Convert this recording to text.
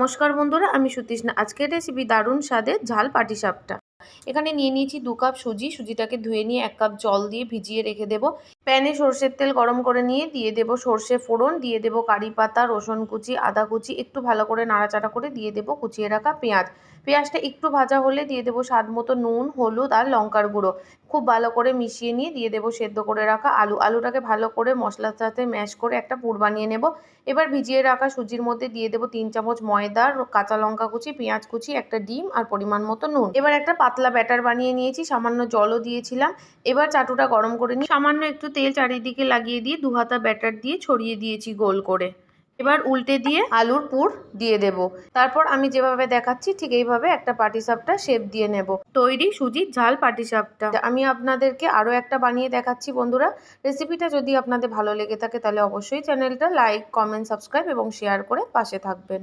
নমস্কার বন্ধুরা, আমি সুতৃষ্ণা। আজকের রেসিপি দারুণ স্বাদের ঝাল পাটিসাপটা। এখানে নিয়ে নিয়েছি 2 কাপ সুজিটাকে ধুয়ে নিয়ে 1 কাপ জল দিয়ে ভিজিয়ে রেখে দেবো। প্যানে সর্ষের তেল গরম করে নিয়ে দিয়ে দেবো সর্ষে ফোড়ন, দিয়ে দেবো কারি পাতা, রসুন কুচি, আদা কুচি, একটু ভালো করে নাড়াচাড়া করে দিয়ে দেবো কুচিয়ে রাখা পেঁয়াজ। পেঁয়াজটা একটু ভাজা হলে দিয়ে দেবো স্বাদ মতো নুন, হলুদ আর লঙ্কার গুঁড়ো। খুব ভালো করে মিশিয়ে নিয়ে দিয়ে দেবো সেদ্ধ করে রাখা আলুটাকে ভালো করে মশলার সাথে ম্যাশ করে একটা পুর বানিয়ে নেব। এবার ভিজিয়ে রাখা সুজির মধ্যে দিয়ে দেবো 3 চামচ ময়দা, কাঁচা লঙ্কা কুচি, পেঁয়াজ কুচি, একটা ডিম আর পরিমাণ মতো নুন। এবার একটা পাতলা ব্যাটার বানিয়ে নিয়েছি, সামান্য জলও দিয়েছিলাম। এবার চাটুটা গরম করে নিয়ে সামান্য একটু তেল চারিদিকে লাগিয়ে দিয়ে 2 হাতা ব্যাটার দিয়ে ছড়িয়ে দিয়েছি গোল করে। এবার উল্টে দিয়ে আলুর পুর দিয়ে দেব। তারপর আমি যেভাবে দেখাচ্ছি ঠিক এইভাবে একটা পাটিসাপটা শেপ দিয়ে নেব। তৈরি সুজির ঝাল পাটিসাপটা। আমি আপনাদেরকে আরও একটা বানিয়ে দেখাচ্ছি বন্ধুরা। রেসিপিটা যদি আপনাদের ভালো লেগে থাকে তাহলে অবশ্যই চ্যানেলটা লাইক, কমেন্ট, সাবস্ক্রাইব এবং শেয়ার করে পাশে থাকবেন।